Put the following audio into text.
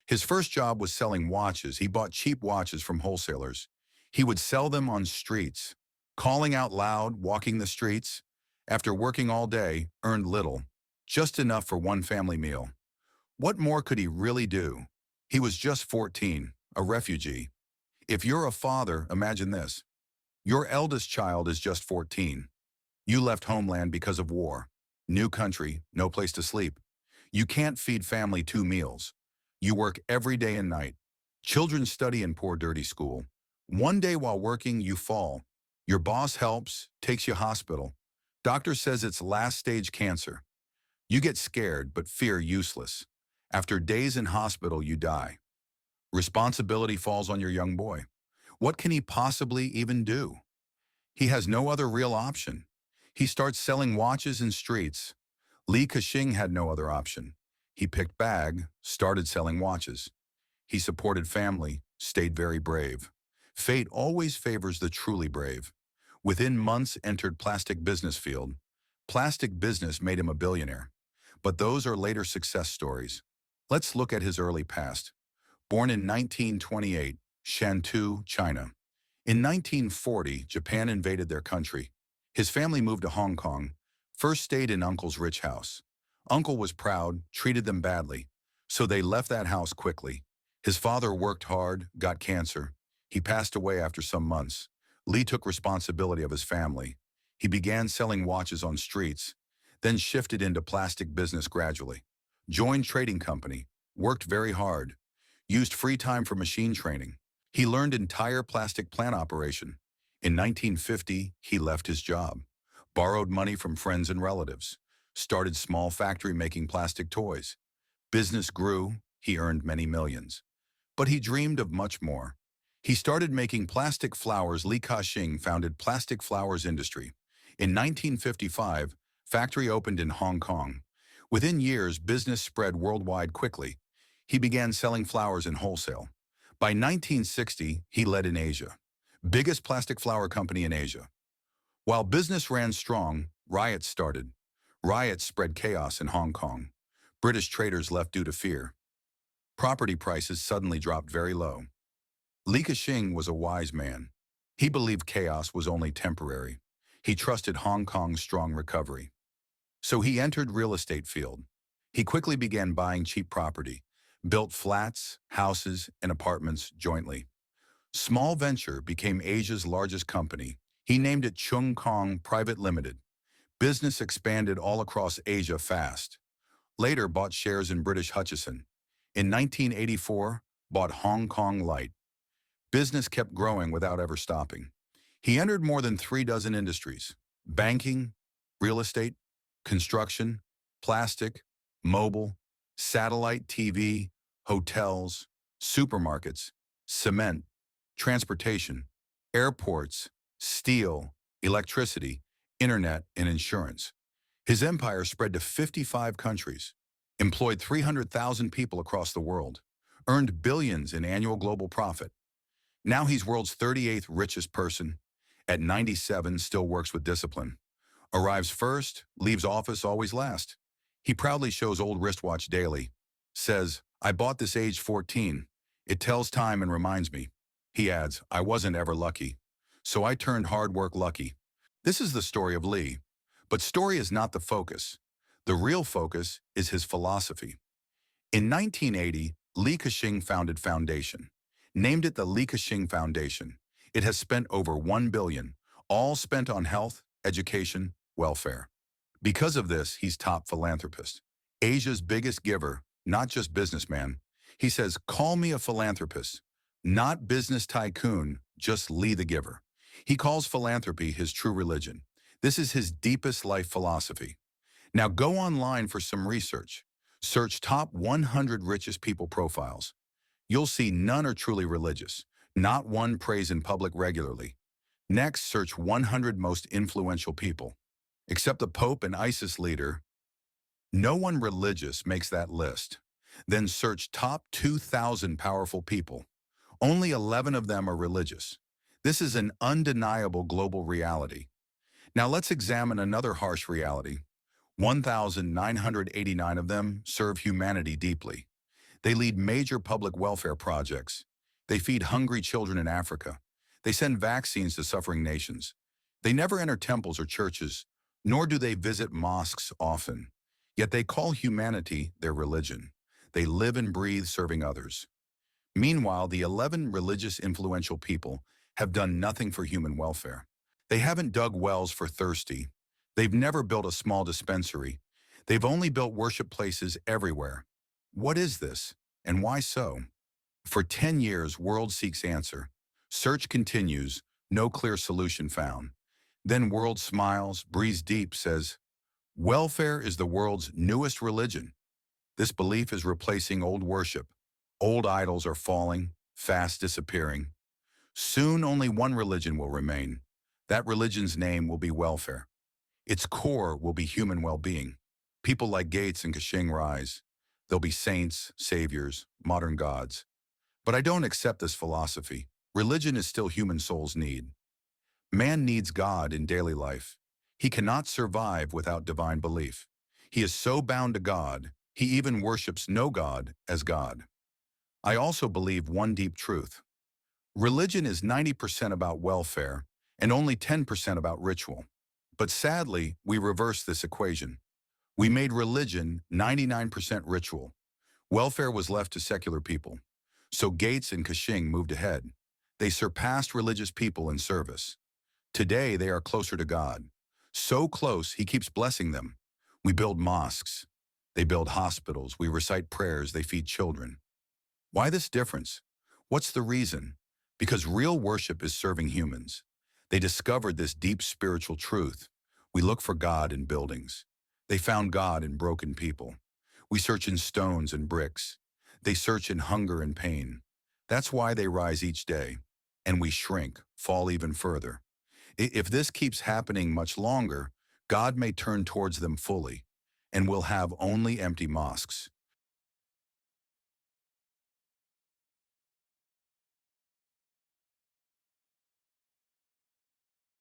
His first job was selling watches. He bought cheap watches from wholesalers. He would sell them on streets, calling out loud, walking the streets. After working all day, earned little, just enough for one family meal. What more could he really do? He was just 14, a refugee. If you're a father, imagine this. Your eldest child is just 14. You left homeland because of war. New country, no place to sleep. You can't feed family 2 meals. You work every day and night. Children study in poor dirty school. One day while working, you fall. Your boss helps, takes you hospital. Doctor says it's last stage cancer. You get scared, but fear useless. After days in hospital, you die. Responsibility falls on your young boy. What can he possibly even do? He has no other real option. He starts selling watches in streets. Li Ka-shing had no other option. He picked bag, started selling watches. He supported family, stayed very brave. Fate always favors the truly brave. Within months entered plastic business field. Plastic business made him a billionaire. But those are later success stories. Let's look at his early past. Born in 1928, Shantou, China. In 1940, Japan invaded their country. His family moved to Hong Kong, first stayed in Uncle's rich house. Uncle was proud, treated them badly, so they left that house quickly. His father worked hard, got cancer. He passed away after some months. Li took responsibility of his family. He began selling watches on streets, then shifted into plastic business gradually. Joined trading company, worked very hard, used free time for machine training. He learned entire plastic plant operation. In 1950, he left his job, borrowed money from friends and relatives, started small factory making plastic toys. Business grew, he earned many millions. But he dreamed of much more. He started making plastic flowers. Li Ka-shing founded plastic flowers industry. In 1955, factory opened in Hong Kong. Within years, business spread worldwide quickly. He began selling flowers in wholesale. By 1960, he led in Asia, biggest plastic flower company in Asia. While business ran strong, riots started. Riots spread chaos in Hong Kong. British traders left due to fear. Property prices suddenly dropped very low. Li Ka-shing was a wise man. He believed chaos was only temporary. He trusted Hong Kong's strong recovery. So he entered real estate field. He quickly began buying cheap property, built flats, houses, and apartments jointly. Small venture became Asia's largest company. He named it Chung Kong Private Limited. Business expanded all across Asia fast. Later bought shares in British Hutchison. In 1984, bought Hong Kong Light. Business kept growing without ever stopping. He entered more than 3 dozen industries: banking, real estate, construction, plastic, mobile, satellite TV, hotels, supermarkets, cement, transportation, airports, steel, electricity, internet, and insurance. His empire spread to 55 countries, employed 300,000 people across the world, earned billions in annual global profit. Now he's world's 38th richest person. At 97, still works with discipline. Arrives first, leaves office always last. He proudly shows old wristwatch daily. Says, "I bought this age 14. It tells time and reminds me." He adds, "I wasn't ever lucky, so I turned hard work lucky." This is the story of Li. But story is not the focus. The real focus is his philosophy. In 1980, Li Ka-shing founded foundation. Named it the Li Ka-shing Foundation. It has spent over $1 billion, all spent on health, education, welfare. Because of this, he's top philanthropist. Asia's biggest giver, not just businessman. He says, "Call me a philanthropist, not business tycoon, just Li the giver." He calls philanthropy his true religion. This is his deepest life philosophy. Now go online for some research. Search top 100 richest people profiles. You'll see none are truly religious. Not one prays in public regularly. Next, search 100 most influential people. Except the Pope and ISIS leader, no one religious makes that list. Then search top 2,000 powerful people. Only 11 of them are religious. This is an undeniable global reality. Now let's examine another harsh reality. 1,989 of them serve humanity deeply. They lead major public welfare projects. They feed hungry children in Africa. They send vaccines to suffering nations. They never enter temples or churches, nor do they visit mosques often. Yet they call humanity their religion. They live and breathe serving others. Meanwhile, the 11 religious influential people have done nothing for human welfare. They haven't dug wells for thirsty. They've never built a small dispensary. They've only built worship places everywhere. What is this, and why so? For 10 years, World seeks answer. Search continues, no clear solution found. Then World smiles, breathes deep, says, welfare is the world's newest religion. This belief is replacing old worship. Old idols are falling, fast disappearing. Soon only one religion will remain. That religion's name will be welfare. Its core will be human well-being. People like Gates and Ka-shing rise. They'll be saints, saviors, modern gods. But I don't accept this philosophy. Religion is still human soul's need. Man needs God in daily life. He cannot survive without divine belief. He is so bound to God, he even worships no God as God. I also believe one deep truth. Religion is 90% about welfare and only 10% about ritual. But sadly, we reversed this equation. We made religion 99% ritual. Welfare was left to secular people. So Gates and Ka-shing moved ahead. They surpassed religious people in service. Today, they are closer to God. So close, he keeps blessing them. We build mosques. They build hospitals. We recite prayers. They feed children. Why this difference? What's the reason? Because real worship is serving humans. They discovered this deep spiritual truth. We look for God in buildings. They found God in broken people. We search in stones and bricks. They search in hunger and pain. That's why they rise each day. And we shrink, fall even further. If this keeps happening much longer, God may turn towards them fully, and we'll have only empty mosques.